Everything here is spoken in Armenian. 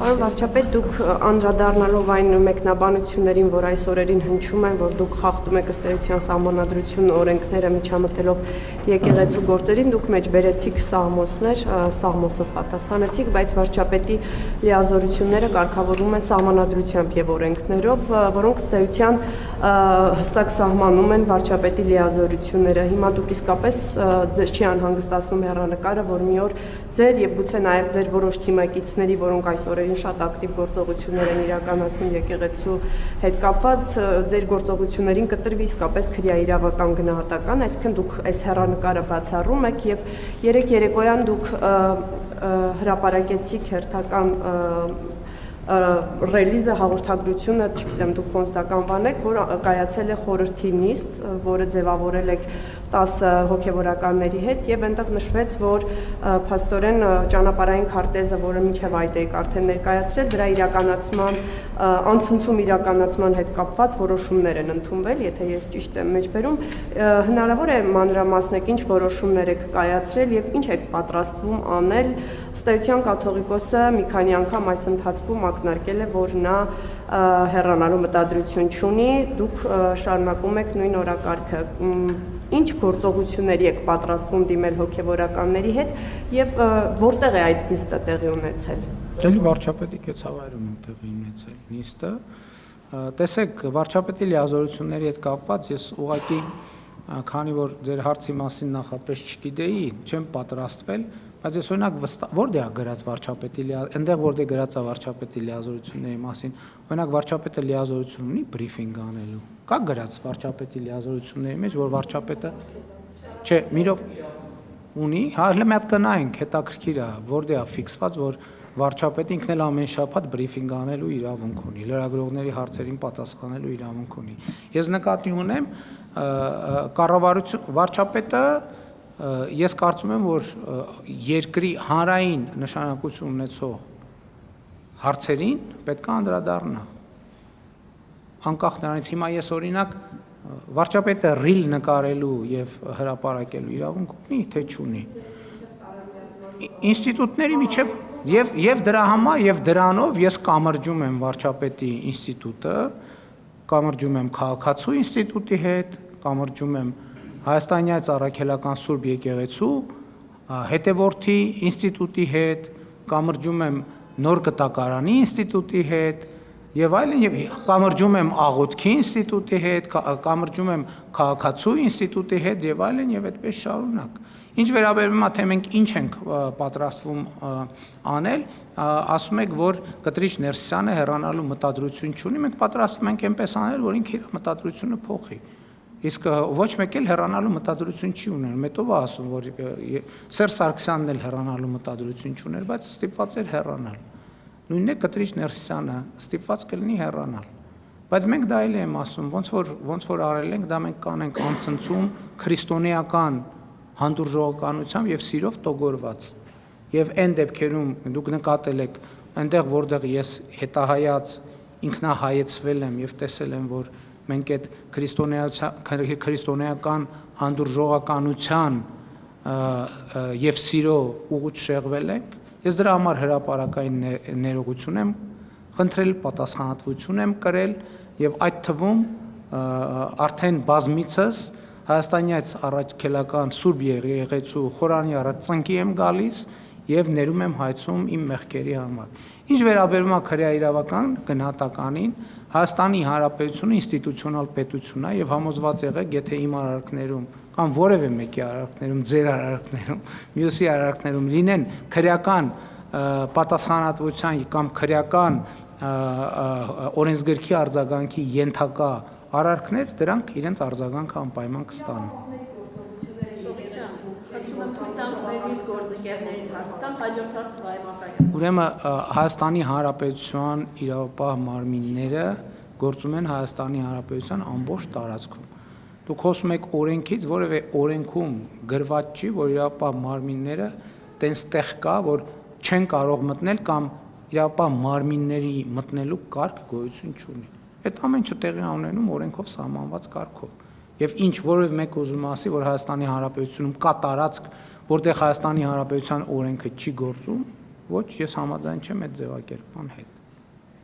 Պարոն վարչապետ, դուք անդրադառնալով այն մեկնաբանություններին, որ այս օրերին հնչում են, որ դուք խախտում եք ըստ էության սահմանադրություն օրենքները միջամտելով եկեղեցու գործերին, դուք մեջ բերեցիք սաղմոսներ, սաղմոսով պատասխանեցիք, բայց վարչապետի լիազորությունները կարգավորվում են սահմանադրությամբ եւ օրենքներով, որոնք ըստ էության հստակ սահմանում են վարչապետի լիազորությունները։ Հիմա դուք իսկապես ձեզ չի անհանգստացնում հեռանկարը, որ մի օր ձեր եւ գուցե նաեւ ձեր որոշ թիմակիցների, որոնք այս օրերին շատ ակտիվ գործողություններ են իրականացնում եկեղեցու հետ կապված, ձեր գործողություններին կտրվի իսկապես քրեաիրավական գնահատական, այսինքն դուք այս հեռանկարը բացառում եք եւ երեք երեկոյան դուք հրապարակեցիք հերթական ռելիզը հաղորդագրությունը, չգիտեմ դուք ոնց դա կանվանեք, որ կայացել է խորհրդի նիստ, որը ձևավորել եք 10 հոգևորականների հետ եւ այնտեղ նշվեց, որ փաստորեն ճանապարհային քարտեզը, որը մինչեւ այդ եք արդեն ներկայացրել, դրա իրականացման անցնցում իրականացման հետ կապված որոշումներ են ընդունվել, եթե ես ճիշտ եմ մեջբերում, հնարավոր է մանրամասնեք ինչ որոշումներ եք կայացրել եւ ինչ եք պատրաստվում անել, ըստ էության կաթողիկոսը մի քանի անգամ այս ընթացքում ակնարկել է, որ նա հեռանալու մտադրություն չունի, դուք շարունակում եք նույն օրակարգը, ինչ գործողությունների եք պատրաստվում դիմել հոգևորականների հետ եւ որտեղ է այդ նիստը տեղի ունեցել։ Դելի վարչապետի կեցավայրում է տեղի ունեցել նիստը։ Տեսեք, վարչապետի լիազորությունների հետ կապված ես ուղղակի քանի որ ձեր հարցի մասին նախապես չգիտեի, չեմ պատրաստվել, բայց ես օրինակ որտեղ է գրած վարչապետի այնտեղ որտեղ գրած է վարչապետի լիազորությունների մասին, օրինակ վարչապետը լիազորություն ունի բրիֆինգ անելու։ Կա գրած վարչապետի լիազորությունների մեջ, որ վարչապետը չէ, մի րոպե ունի, հա, հələ մի հատ կնայենք, հետաքրքիր է, որտեղ է ֆիքսված, որ վարչապետը ինքն էլ ամեն շաբաթ բրիֆինգ անելու իրավունք ունի, լրագրողների հարցերին պատասխանելու իրավունք ունի։ Ես նկատի ունեմ, կառավարություն վարչապետը ես կարծում եմ, որ երկրի հանրային նշանակություն ունեցող հարցերին պետք է անդրադառնա։ Անկախ նրանից հիմա ես օրինակ վարչապետը ռիլ նկարելու եւ հրապարակելու իրավունք ունի, թե չունի։ Ինստիտուտների միջև եւ դրա համար եւ դրանով ես կամրջում եմ վարչապետի ինստիտուտը, կամրջում եմ քաղաքացու ինստիտուտի հետ, կամրջում եմ Հայաստանյաց առաքելական Սուրբ եկեղեցու հետևորդի ինստիտուտի հետ, կամրջում եմ նոր կտակարանի ինստիտուտի հետ եւ այլն եւ կամրջում եմ աղոթքի ինստիտուտի հետ, կամրջում եմ քաղաքացու ինստիտուտի հետ եւ այլն եւ այդպես շարունակ։ Ինչ վերաբերում է թե մենք ինչ ենք պատրաստվում անել, ասում եք, որ Կտրիչ Ներսիսյանը հեռանալու մտադրություն չունի, մենք պատրաստվում ենք այնպես անել, որ ինքը իր մտադրությունը փոխի։ Իսկ ոչ մեկ էլ հեռանալու մտադրություն չի ուներ, մետով է ասում, որ Սերժ Սարգսյանն էլ հեռանալու մտադրություն չուներ, բայց ստիպված էր հեռանալ։ Նույնն է Կտրիչ Ներսիսյանը ստիպված կլինի հեռանալ։ Բայց մենք դա էլ եմ ասում, ոնց որ արել ենք, դա մենք կանենք անցնցում քրիստոնեական հանդուրժողականությամբ եւ սիրով տոգորված։ Եվ այն դեպքերում դուք նկատել եք, այնտեղ որտեղ ես հետահայաց ինքնահայեցվել եմ եւ տեսել եմ, որ մենք այդ քրիստոնեական հանդուրժողականության եւ սիրո ուղուց շեղվել ենք, ես դրա համար հրապարակային ներողություն եմ խնդրել, պատասխանատվություն եմ կրել եւ այդ թվում արդեն բազմիցս Հայաստանյաց առաքելական Սուրբ Եկեղեցու խորանի առաջ ծնկի եմ գալիս եւ ներում եմ հայցում իմ մեղքերի համար։ Ինչ վերաբերում է քրեաիրավական գնահատականին, Հայաստանի Հանրապետությունը ինստիտուցիոնալ պետություն է եւ համոզված եղեք, եթե իմ արարքներում կամ որևէ մեկի արարքներում, ձեր արարքներում, մյուսի արարքներում լինեն քրեական պատասխանատվության կամ քրեական օրենսգրքի արձագանքի ենթակա արարքներ, դրանք իրենց արձագանքը անպայման կստանան։ Ուրեմն Հայաստանի Հանրապետության իրավապահ մարմինները գործում են Հայաստանի Հանրապետության ամբողջ տարածքում։ Դուք խոսում եք օրենքից, որևէ օրենքում գրված չի, որ իրավապահ մարմինները տենց տեղ կա, որ չեն կարող մտնել կամ իրավապահ մարմինների մտնելու կարգ գոյություն չունի։ Այդ ամեն ինչը տեղի ունենում օրենքով սահմանված կարգով։ Եվ ինչ որևէ մեկ ուզում ասի, որ Հայաստանի Հանրապետությունում կա տարածք, որտեղ Հայաստանի Հանրապետության օրենքը չի գործում, ոչ, ես համաձայն չեմ այդ ձևակերպման հետ։